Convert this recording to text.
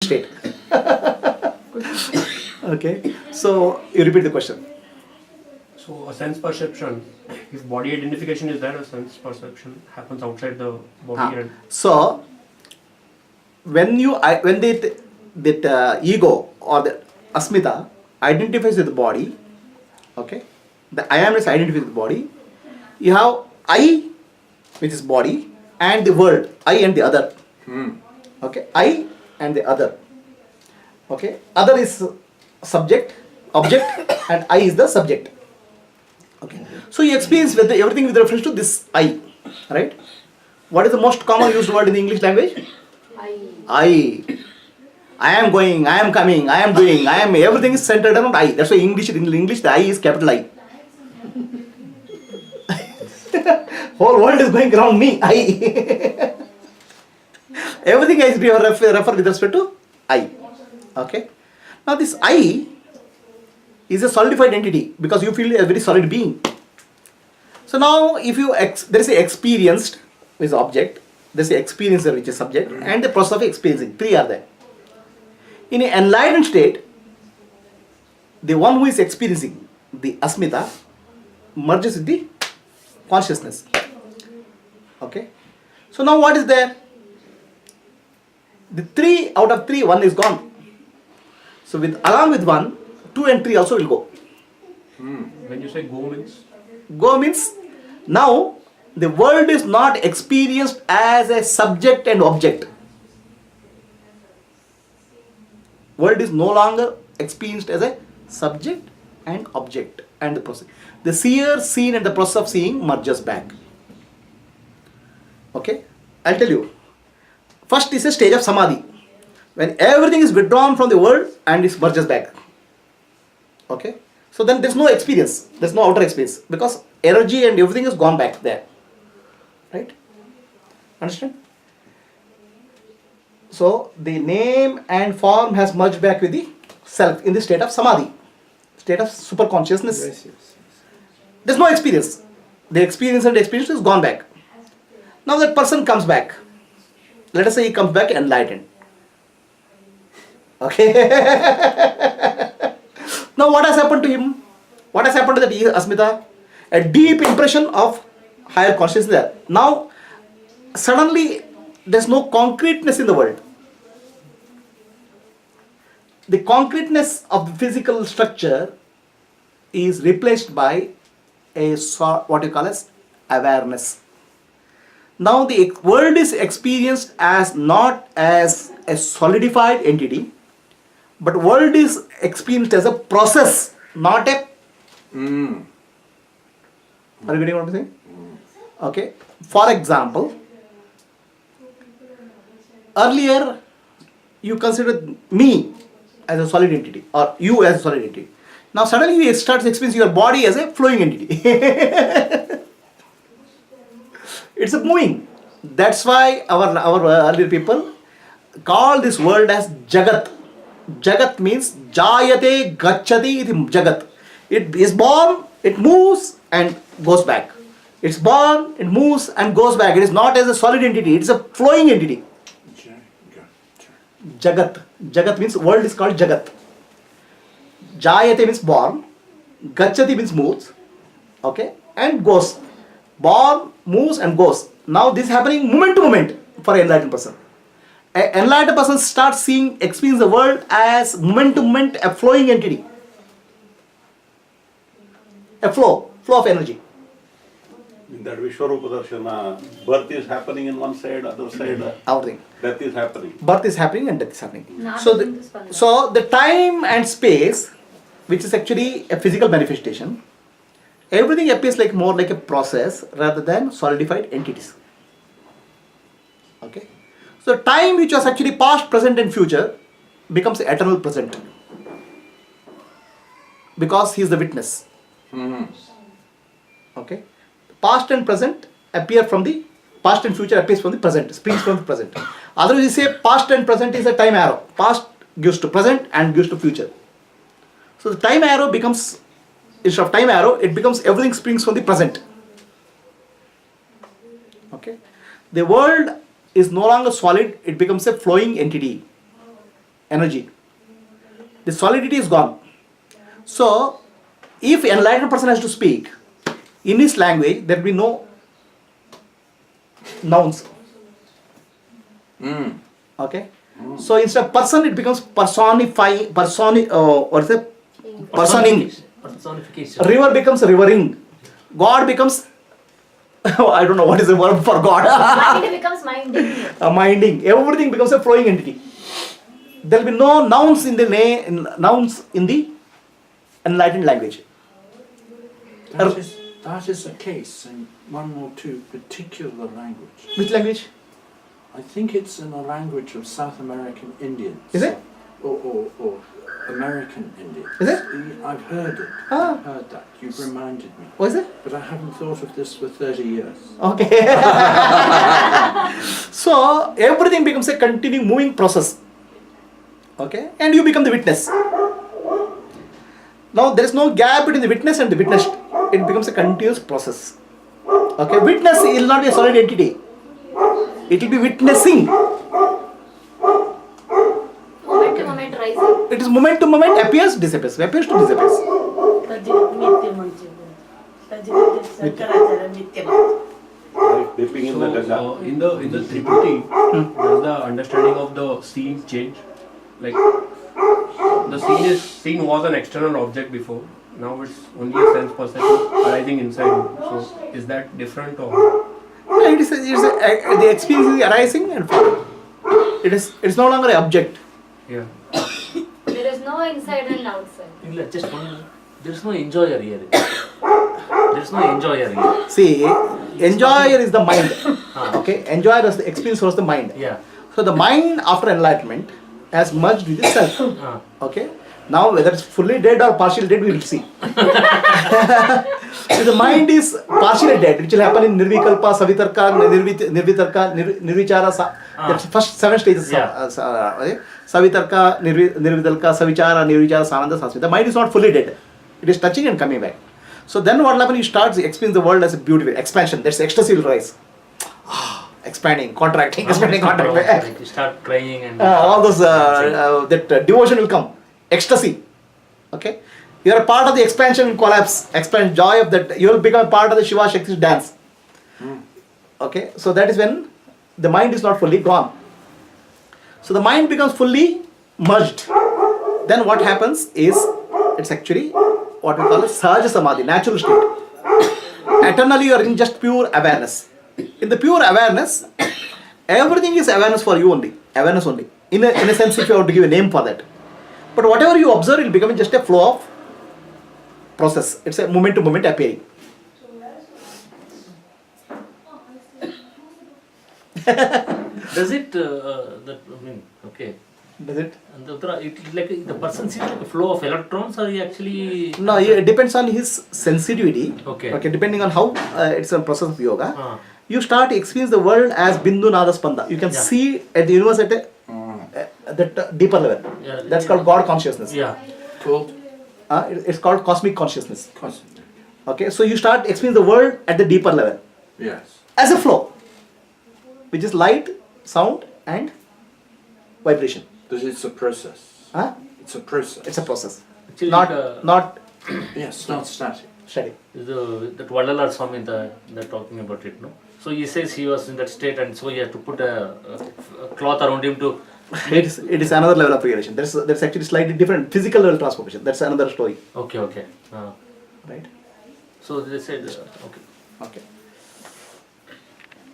state. Okay, so you repeat the question. So a sense perception, if body identification is there, a sense perception happens outside the body and So when that ego or the asmita identifies with the body, okay, the I amness identifies with the body. You have I, which is body, and the world, I and the other. Okay, I and the other. Okay, other is subject, object, and I is the subject. Okay, so you experience with everything with reference to this I, right? What is the most common used word in the English language? I. I am going, I am coming, I am doing, I am, everything is centered around I. That's why in English the I is capital I. Whole world is going around me, I. Everything is refer with respect to I. Okay. Now this I is a solidified entity because you feel a very solid being. So now if you, there is a experienced, which is object, there is a experiencer which is subject, and the process of experiencing, three are there. In an enlightened state, the one who is experiencing, the asmita, merges with the consciousness. Okay. So now what is there? The 3 out of 3, 1 is gone. So along with 1, 2 and 3 also will go. when you say go means? Go means now the world is not experienced as a subject and object. World is no longer experienced as a subject and object and the process. The seer, seen and the process of seeing merges back. Okay, I'll tell you. First is a stage of samadhi, when everything is withdrawn from the world and it merges back. Okay, so then there's no experience, there's no outer experience because energy and everything is gone back there. Right? Understand? So the name and form has merged back with the self in the state of samadhi, state of super consciousness. Yes. There's no experience. The experience and the experience is gone back. Now that person comes back. Let us say he comes back enlightened. Okay. Now what has happened to him? What has happened to that asmita? A deep impression of higher consciousness there. Now suddenly there's no concreteness in the world. The concreteness of the physical structure is replaced by a what you call as awareness. Now the world is experienced as not as a solidified entity, but world is experienced as a process, not a. Are you getting what I'm saying? Okay. For example, earlier you considered me as a solid entity or you as a solid entity. Now suddenly you start experiencing your body as a flowing entity. It's a moving. That's why our earlier people call this world as Jagat. Jagat means Jayate Gacchati iti Jagat. It is born, it moves and goes back. It's born, it moves and goes back. It is not as a solid entity, it is a flowing entity. Jagat. Jagat means world is called Jagat. Jayate means born. Gacchati means moves. Okay. And goes. Born, moves and goes. Now this is happening moment to moment for an enlightened person. An enlightened person starts seeing, experience the world as moment to moment a flowing entity. A flow of energy. In that Vishwarupa Darshana, birth is happening in one side, other side, Everything. death is happening. Birth is happening and death is happening. So the time and space, which is actually a physical manifestation, everything appears like more like a process rather than solidified entities. Okay. So time which was actually past, present and future becomes eternal present. Because he is the witness. Okay. Past and present appear from the past and future appears from the present, springs from the present. Otherwise you say past and present is a time arrow. Past gives to present and gives to future. So the time arrow becomes, instead of time arrow, it becomes everything springs from the present. Okay. The world is no longer solid, it becomes a flowing entity. energy. The solidity is gone. So, if enlightened person has to speak, in his language, there will be no nouns. Okay? So, instead of person, it becomes personing. Personification. River becomes rivering. God becomes, I don't know what is the word for God. Mind becomes minding. Minding. Everything becomes a flowing entity. There will be no nouns in the enlightened language. That is the case in one or two particular language. Which language? I think it's in a language of South American Indians. Is it? Or American Indians. Is it? I've heard it. Ah. I've heard that. You've reminded me. What is it? But I haven't thought of this for 30 years. Okay. So everything becomes a continuing moving process. Okay, and you become the witness. Now there is no gap between the witness and the witnessed. It becomes a continuous process. Okay, witness will not be a solid entity. It will be witnessing. Moment to moment rising. It is moment to moment, appears, disappears, appears to disappears. Dipping in the Ganga. So, in the Tripurti, does the understanding of the scene change? Like the scene was an external object before. Now it's only a sense perception arising inside. So is that different or? No, the experience is arising and falling. It's no longer an object. Yeah. There is no inside and outside. Just one. There is no enjoyer here. There is no enjoyer here. See, enjoyer is the mind. Okay, enjoyer is the experience was the mind. Yeah. So the mind after enlightenment has merged with the self. Okay. Now whether it's fully dead or partially dead, we will see. So the mind is partially dead, which will happen in Nirvikalpa, Savitarka, Nirvitarka, Nirvichara. That's first 7 stages. Savitarka, Nirvitalka, Savichara, Nirvichara, Sananda, Sasvita. The mind is not fully dead. It is touching and coming back. So then what will happen? You start to experience the world as a beautiful expansion. That's ecstasy will rise. Expanding, contracting, expanding, contracting. Like you start crying and All those that devotion will come, ecstasy. Okay, you are a part of the expansion will collapse, expand joy of that. You will become a part of the Shiva Shakti dance. Okay, so that is when the mind is not fully gone. So the mind becomes fully merged. Then what happens is it's actually what we call a Sahaja Samadhi, natural state. Eternally you are in just pure awareness. In the pure awareness, everything is awareness for you only. Awareness only. In a sense, if you want to give a name for that. But whatever you observe will become just a flow of process. It's a moment to moment appearing. does it? Okay. Does it? And it like the person sees like a flow of electrons, or he actually? No, it depends on his sensitivity. Okay. Okay, depending on how it's a process of yoga. You start to experience the world as Bindu Nada Spanda. You can see at the universe at that deeper level. Yeah, That's called God consciousness. Yeah. Called? It's called cosmic consciousness. Constantly. Okay, so you start to experience the world at the deeper level Yes. as a flow, which is light, sound, and vibration. But it's a process. Huh? It's a process. It's a process, Actually, not Yes, not static. steady. that Vadalar Swami they're talking about it, no? So he says he was in that state, and so he had to put a cloth around him to. It is another level of realization. There's actually slightly different physical level transformation. That's another story, Okay. right? So they said okay. Okay.